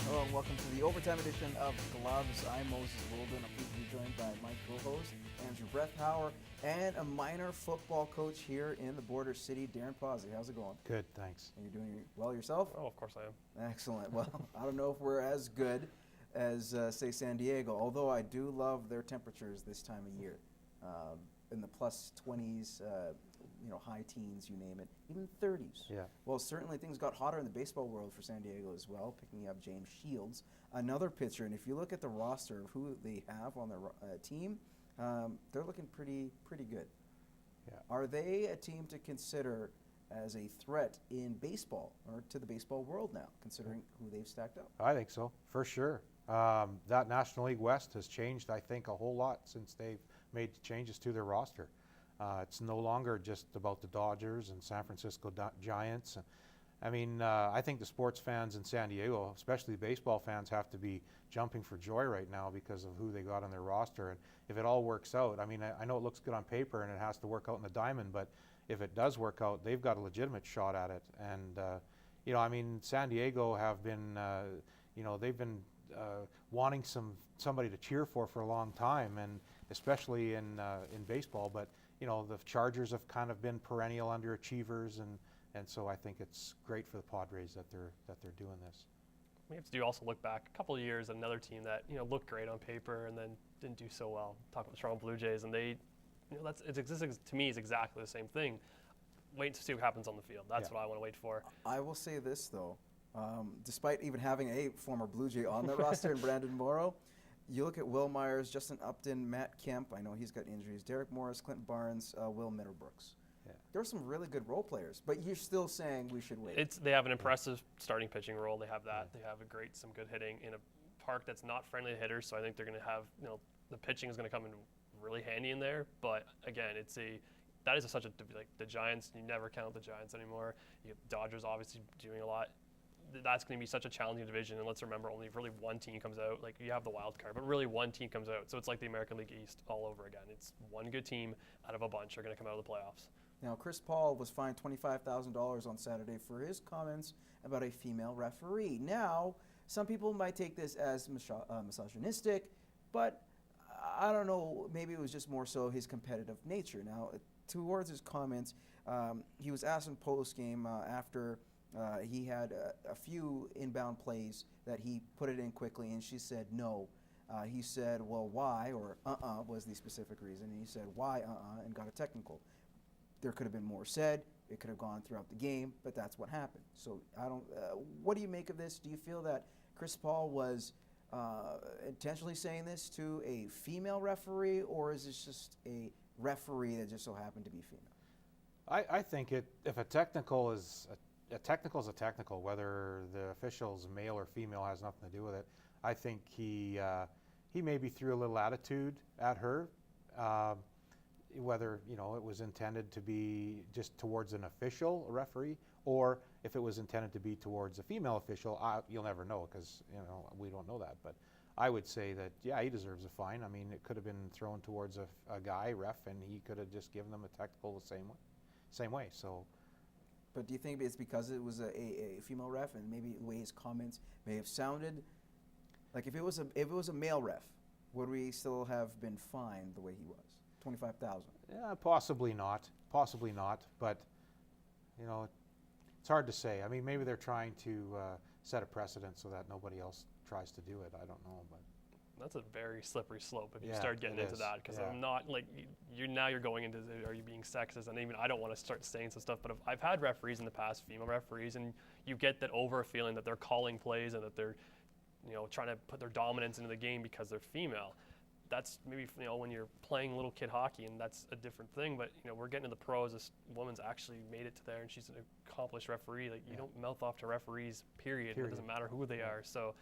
Hello and welcome to the overtime edition of Gloves. I'm Moses Woldu and I'm pleased to be joined by my co-host, Andrew Brethauer, and a minor football coach here in the border city, Darren Pawsey. How's it going? Good, thanks. Are you doing well yourself? Oh, of course I am. Excellent. Well, I don't know if we're as good as, say, San Diego, although I do love their temperatures this time of year. In the plus 20s, high teens, you name it, even 30s. Yeah. Well, certainly things got hotter in the baseball world for San Diego as well, picking up James Shields, another pitcher. And if you look at the roster of who they have on their team, they're looking pretty good. Yeah. Are they a team to consider as a threat in baseball or to the baseball world now, considering who they've stacked up? I think so, for sure. That National League West has changed, I think, a whole lot since they've made changes to their roster. It's no longer just about the Dodgers and San Francisco Giants. I think the sports fans in San Diego, especially baseball fans, have to be jumping for joy right now because of who they got on their roster. And if it all works out, I know it looks good on paper and it has to work out in the diamond, but if it does work out, they've got a legitimate shot at it. And, San Diego have been, they've been wanting somebody to cheer for a long time, and especially in baseball. But the Chargers have kind of been perennial underachievers, and so I think it's great for the Padres that they're doing this. We have to also look back a couple of years at another team that looked great on paper and then didn't do so well. Talk about the Toronto Blue Jays, and they, to me, is exactly the same thing. Wait to see what happens on the field. That's what I want to wait for. I will say this though. Despite even having a former Blue Jay on their roster in Brandon Morrow, you look at Will Myers, Justin Upton, Matt Kemp, I know he's got injuries, Derek Morris, Clint Barnes, Will Middlebrooks. Yeah. There are some really good role players, but you're still saying we should wait. They have an impressive starting pitching role. They have that. They have some good hitting in a park that's not friendly to hitters, so I think they're going to have, the pitching is going to come in really handy in there. But again, that is such a, like the Giants, you never count the Giants anymore. You get the Dodgers obviously doing a lot. That's going to be such a challenging division, and let's remember only really one team comes out. Like, you have the wild card, but really one team comes out. So it's like the American League East all over again. It's one good team out of a bunch are going to come out of the playoffs. Now, Chris Paul was fined $25,000 on Saturday for his comments about a female referee. Now, some people might take this as misogynistic, but I don't know, maybe it was just more so his competitive nature. Now, towards his comments, he was asked in post-game after he had a few inbound plays that he put it in quickly, and she said no. He said, well, why, or was the specific reason, and he said why, and got a technical. There could have been more said. It could have gone throughout the game, but that's what happened. So what do you make of this? Do you feel that Chris Paul was intentionally saying this to a female referee, or is this just a referee that just so happened to be female? I think if a technical is a technical, whether the official's male or female has nothing to do with it. I think he maybe threw a little attitude at her, whether it was intended to be just towards an official, a referee, or if it was intended to be towards a female official. You'll never know because we don't know that. But I would say that he deserves a fine. It could have been thrown towards a guy ref, and he could have just given them a technical the same way. So. But do you think it's because it was a female ref, and maybe the way his comments may have sounded? Like if it was a male ref, would we still have been fined the way he was? $25,000. Yeah, possibly not. But it's hard to say. Maybe they're trying to set a precedent so that nobody else tries to do it. I don't know, but. That's a very slippery slope if you start getting into that, because I'm not like you're going into are you being sexist, and even I don't want to start saying some stuff, but I've had referees in the past, female referees, and you get that over feeling that they're calling plays and that they're trying to put their dominance into the game because they're female. That's maybe when you're playing little kid hockey, and that's a different thing, but we're getting to the pros. This woman's actually made it to there, and she's an accomplished referee. Like, you don't mouth off to referees, period. It doesn't matter who they are. So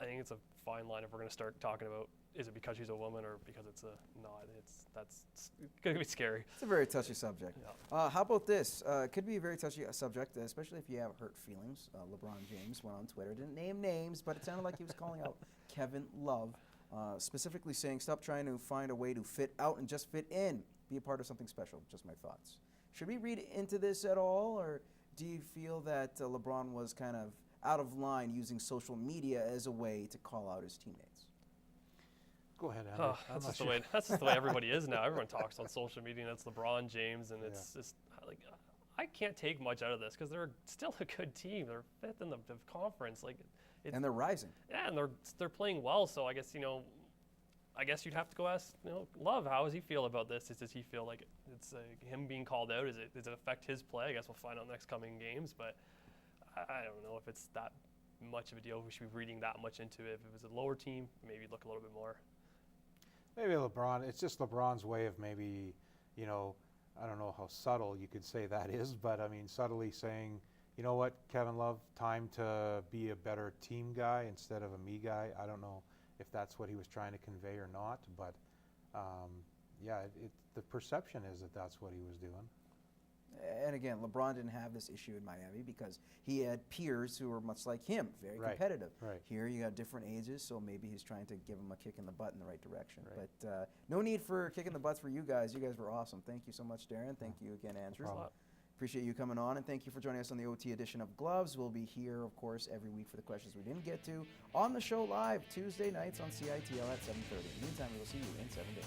I think it's a fine line if we're going to start talking about, is it because she's a woman or because it's a nod? That's going to be scary. It's a very touchy subject. Yeah. How about this? It could be a very touchy subject, especially if you have hurt feelings. LeBron James went on Twitter, didn't name names, but it sounded like he was calling out Kevin Love, specifically saying, stop trying to find a way to fit out and just fit in. Be a part of something special. Just my thoughts. Should we read into this at all, or do you feel that LeBron was kind of out of line using social media as a way to call out his teammates? Go ahead, Andrew. Oh, that's just the way everybody is now. Everyone talks on social media, and it's LeBron James, and it's just like I can't take much out of this because they're still a good team. They're fifth in the conference, and they're rising. Yeah, and they're playing well. So I guess you'd have to go ask Love, how does he feel about this? Does he feel like it's him being called out? Does it affect his play? I guess we'll find out next coming games, but I don't know if it's that much of a deal. We should be reading that much into it. If it was a lower team, maybe look a little bit more. Maybe LeBron, it's just LeBron's way of maybe, I don't know how subtle you could say that is, but I mean, subtly saying, you know what, Kevin Love, time to be a better team guy instead of a me guy. I don't know if that's what he was trying to convey or not, but the perception is that that's what he was doing. And again, LeBron didn't have this issue in Miami because he had peers who were much like him, very competitive. Right. Here you got different ages, so maybe he's trying to give him a kick in the butt in the right direction. Right. But no need for kicking the butts for you guys. You guys were awesome. Thank you so much, Darren. Thank you again, Andrew. Appreciate you coming on, and thank you for joining us on the OT edition of Gloves. We'll be here, of course, every week for the questions we didn't get to on the show live Tuesday nights on CITL at 7:30. In the meantime, we will see you in 7 days.